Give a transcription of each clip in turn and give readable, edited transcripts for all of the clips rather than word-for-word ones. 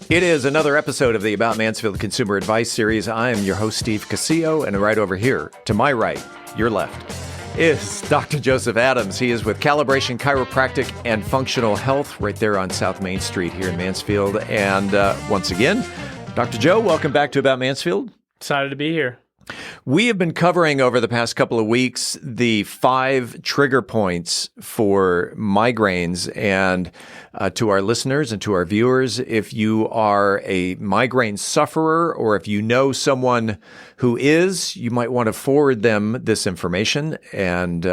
It is another episode of the About Mansfield Consumer Advice Series. I am your host, Steve Cosio, and right over here, to my right, your left, is Dr. Joseph Adams. He is with Calibration, Chiropractic, and Functional Health right there on South Main Street here in Mansfield. And once again, Dr. Joe, welcome back to About Mansfield. Excited to be here. We have been covering over the past couple of weeks the 5 trigger points for migraines. And to our listeners and to our viewers, if you are a migraine sufferer or if you know someone who is, you might want to forward them this information and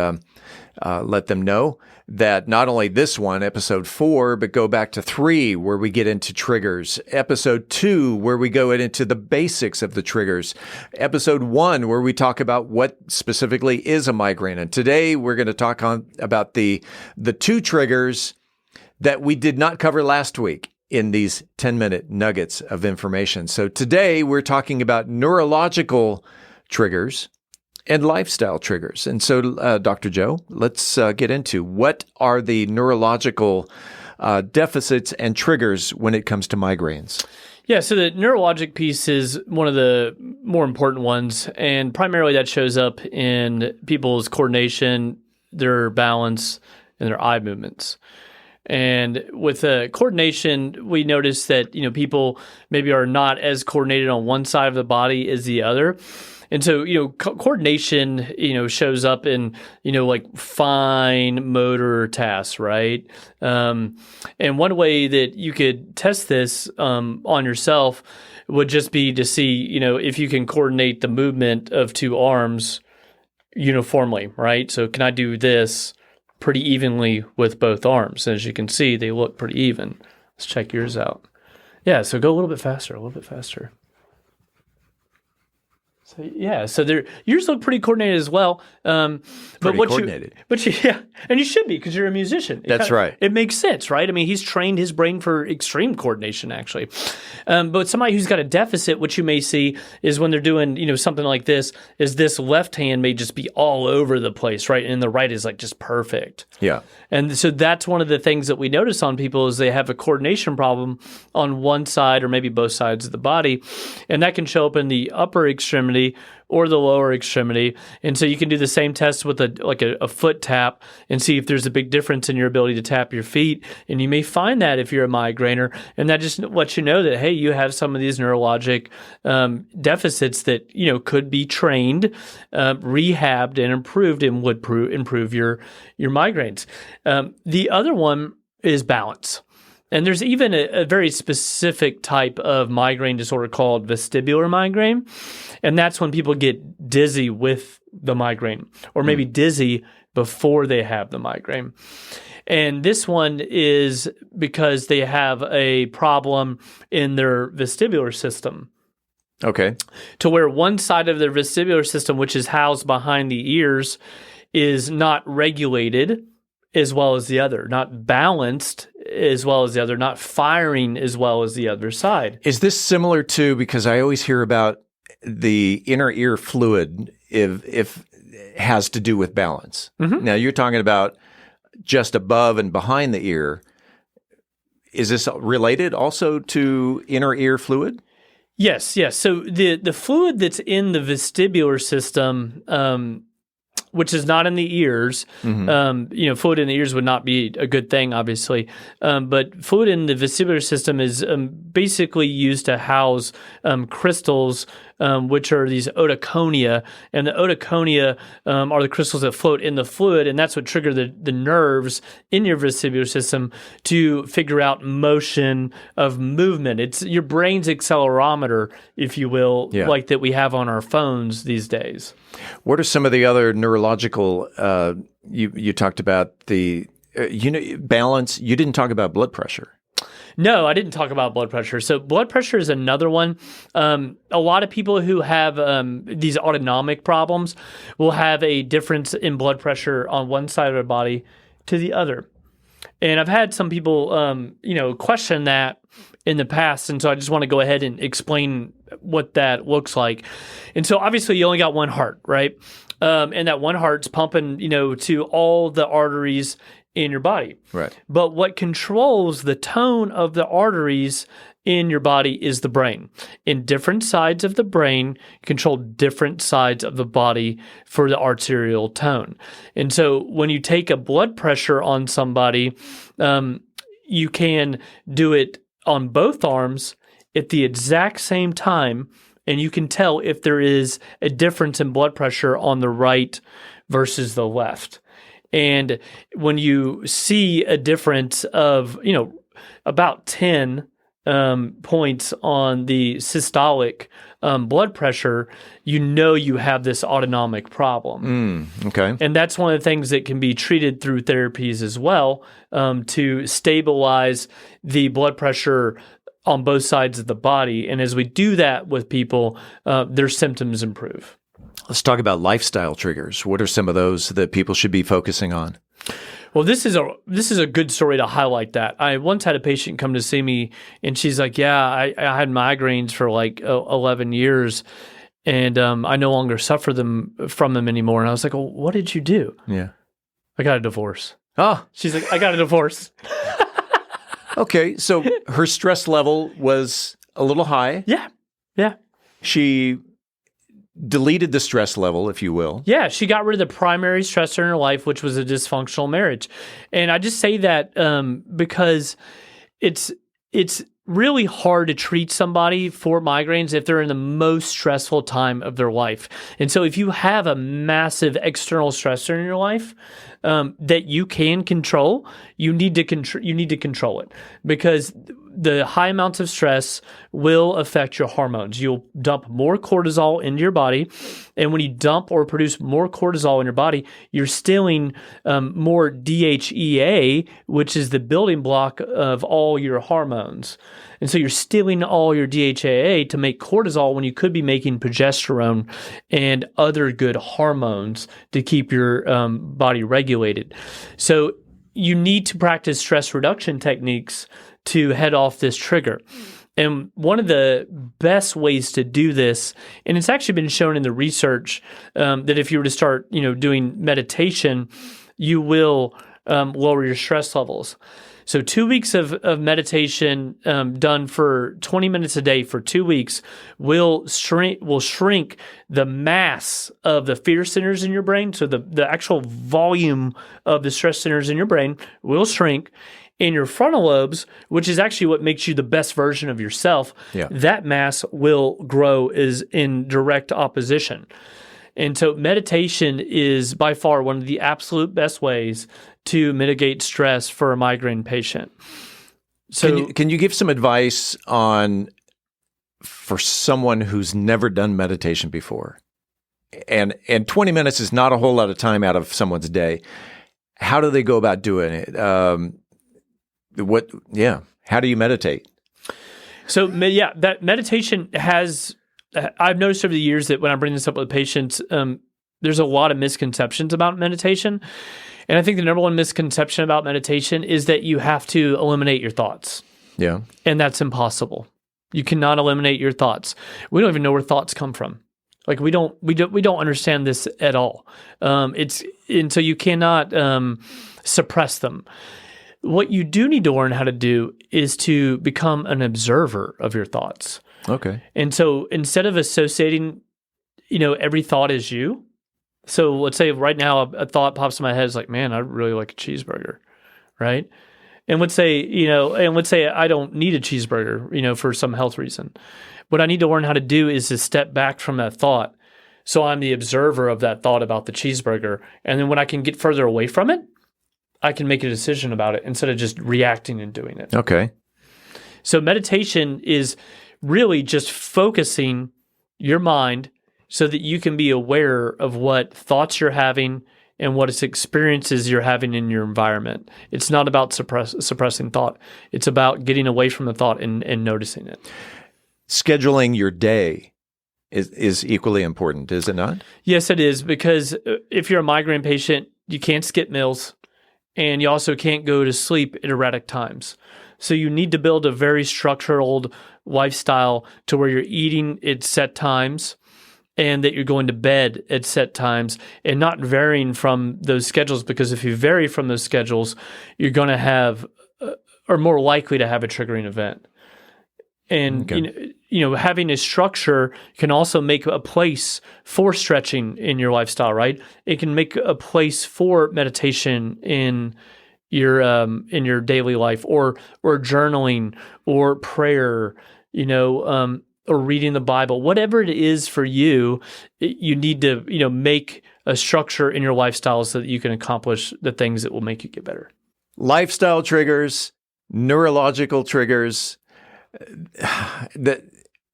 let them know that not only this one, episode 4, but go back to 3 where we get into triggers, episode 2 where we go into the basics of the triggers, episode 1 where we talk about what specifically is a migraine. And today we're going to talk about the 2 triggers that we did not cover last week in these 10-minute nuggets of information. So today we're talking about neurological triggers and lifestyle triggers. And so, Dr. Joe, let's get into what are the neurological deficits and triggers when it comes to migraines. Yeah, so the neurologic piece is one of the more important ones, and primarily that shows up in people's coordination, their balance, and their eye movements. And with coordination, we notice that people maybe are not as coordinated on one side of the body as the other. And so, coordination, shows up in, like fine motor tasks, right? And one way that you could test this on yourself would just be to see, if you can coordinate the movement of 2 arms uniformly, right? So can I do this pretty evenly with both arms? And as you can see, they look pretty even. Let's check yours out. Yeah, so go a little bit faster, So, yeah, so yours look pretty coordinated as well. Pretty coordinated. And you should be because you're a musician. That's right. It makes sense, right? I mean, he's trained his brain for extreme coordination, actually. But somebody who's got a deficit, what you may see is when they're doing, something like this, is this left hand may just be all over the place, right? And the right is like just perfect. Yeah. And so that's one of the things that we notice on people is they have a coordination problem on one side or maybe both sides of the body. And that can show up in the upper extremity or the lower extremity. And so you can do the same test with a foot tap and see if there's a big difference in your ability to tap your feet. And you may find that if you're a migrainer. And that just lets you know that, hey, you have some of these neurologic deficits that, could be trained, rehabbed, and improved and would improve your migraines. The other one is balance. And there's even a very specific type of migraine disorder called vestibular migraine. And that's when people get dizzy with the migraine or maybe dizzy before they have the migraine. And this one is because they have a problem in their vestibular system. Okay. To where one side of their vestibular system, which is housed behind the ears, is not regulated as well as the other, not balanced as well as the other, not firing as well as the other side. Is this similar to, because I always hear about the inner ear fluid if it has to do with balance. Mm-hmm. Now you're talking about just above and behind the ear. Is this related also to inner ear fluid? Yes. So the fluid that's in the vestibular system, which is not in the ears. Mm-hmm. Fluid in the ears would not be a good thing, obviously. But fluid in the vestibular system is basically used to house crystals, which are these otoconia. And the otoconia are the crystals that float in the fluid, and that's what trigger the nerves in your vestibular system to figure out motion of movement. It's your brain's accelerometer, if you will, like that we have on our phones these days. What are some of the other neurological, you talked about the, balance. You didn't talk about blood pressure. No, I didn't talk about blood pressure. So blood pressure is another one. A lot of people who have these autonomic problems will have a difference in blood pressure on one side of their body to the other. And I've had some people, question that in the past. And so I just want to go ahead and explain what that looks like. And so obviously you only got one heart, right? And that one heart's pumping, to all the arteries in your body. Right. But what controls the tone of the arteries in your body is the brain. And different sides of the brain control different sides of the body for the arterial tone. And so when you take a blood pressure on somebody, you can do it on both arms at the exact same time, and you can tell if there is a difference in blood pressure on the right versus the left. And when you see a difference of, about 10 points on the systolic blood pressure, you have this autonomic problem. Okay. And that's one of the things that can be treated through therapies as well, to stabilize the blood pressure on both sides of the body. And as we do that with people, their symptoms improve. Let's talk about lifestyle triggers. What are some of those that people should be focusing on? Well, this is a good story to highlight that. I once had a patient come to see me, and she's like, "Yeah, I had migraines for like 11 years, and I no longer suffer from them anymore." And I was like, "Well, what did you do?" Yeah, I got a divorce. Oh, she's like, "I got a divorce." Okay, so her stress level was a little high. Yeah. She deleted the stress level, if you will. Yeah, she got rid of the primary stressor in her life, which was a dysfunctional marriage. And I just say that because it's really hard to treat somebody for migraines if they're in the most stressful time of their life. And so if you have a massive external stressor in your life that you can control, you need to control it, because the high amounts of stress will affect your hormones. You'll dump more cortisol into your body, and when you dump or produce more cortisol in your body, you're stealing more DHEA, which is the building block of all your hormones. And so you're stealing all your DHEA to make cortisol when you could be making progesterone and other good hormones to keep your body regulated. So you need to practice stress reduction techniques to head off this trigger. And one of the best ways to do this, and it's actually been shown in the research, that if you were to start, doing meditation, you will lower your stress levels. So 2 weeks of meditation done for 20 minutes a day for 2 weeks will shrink the mass of the fear centers in your brain. So the actual volume of the stress centers in your brain will shrink. In your frontal lobes, which is actually what makes you the best version of yourself, that mass will grow is in direct opposition. And so meditation is by far one of the absolute best ways to mitigate stress for a migraine patient. So can you give some advice for someone who's never done meditation before? And 20 minutes is not a whole lot of time out of someone's day. How do they go about doing it? How do you meditate? So that meditation has, I've noticed over the years that when I bring this up with patients, there's a lot of misconceptions about meditation. And I think the number one misconception about meditation is that you have to eliminate your thoughts. Yeah. And that's impossible. You cannot eliminate your thoughts. We don't even know where thoughts come from. Like we don't understand this at all. And so you cannot suppress them. What you do need to learn how to do is to become an observer of your thoughts. Okay. And so instead of associating, every thought as you, so let's say right now a thought pops in my head is like, man, I really like a cheeseburger, right? And let's say I don't need a cheeseburger, for some health reason. What I need to learn how to do is to step back from that thought. So I'm the observer of that thought about the cheeseburger. And then when I can get further away from it, I can make a decision about it instead of just reacting and doing it. Okay. So meditation is really just focusing your mind so that you can be aware of what thoughts you're having and what experiences you're having in your environment. It's not about suppressing thought. It's about getting away from the thought and noticing it. Scheduling your day is equally important, is it not? Yes, it is, because if you're a migraine patient, you can't skip meals. And you also can't go to sleep at erratic times. So you need to build a very structured lifestyle to where you're eating at set times and that you're going to bed at set times and not varying from those schedules, because if you vary from those schedules, you're going to have or more likely to have a triggering event. And having a structure can also make a place for stretching in your lifestyle, right? It can make a place for meditation in your daily life, or journaling, or prayer, or reading the Bible. Whatever it is for you, you need to make a structure in your lifestyle so that you can accomplish the things that will make you get better. Lifestyle triggers, neurological triggers.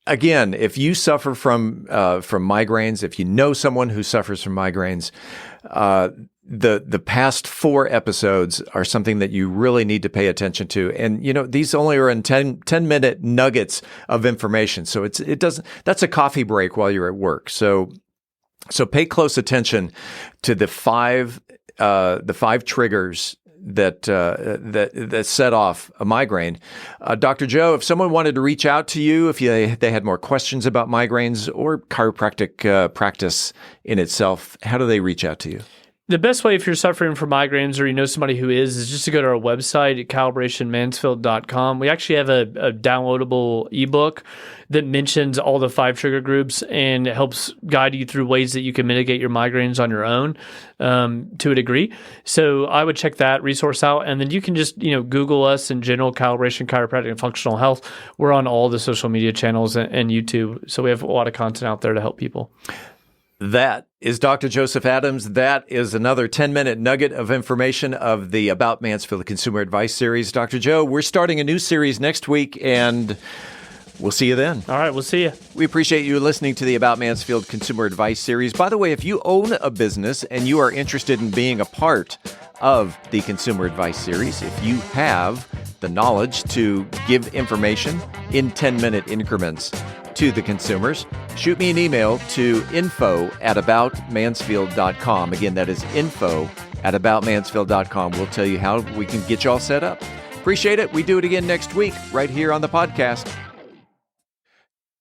Again, if you suffer from migraines, if you know someone who suffers from migraines, the past 4 episodes are something that you really need to pay attention to. And these only are in 10-minute nuggets of information. So that's a coffee break while you're at work. So pay close attention to the five triggers that set off a migraine. Dr. Joe, if someone wanted to reach out to you, if they had more questions about migraines or chiropractic practice in itself, how do they reach out to you? The best way, if you're suffering from migraines or you know somebody who is just to go to our website at calibrationmansfield.com. We actually have a downloadable ebook that mentions all the 5 trigger groups and helps guide you through ways that you can mitigate your migraines on your own to a degree. So I would check that resource out. And then you can just Google us in general, Calibration, Chiropractic, and Functional Health. We're on all the social media channels and YouTube. So we have a lot of content out there to help people. That is Dr. Joseph Adams. That is another 10-minute nugget of information of the About Mansfield Consumer Advice series. Dr. Joe, we're starting a new series next week, and we'll see you then. All right, we'll see you. We appreciate you listening to the About Mansfield Consumer Advice series. By the way, if you own a business and you are interested in being a part of the Consumer Advice series, if you have the knowledge to give information in 10-minute increments to the consumers, shoot me an email to info@aboutmansfield.com. Again, that is info@aboutmansfield.com. We'll tell you how we can get you all set up. Appreciate it. We do it again next week right here on the podcast.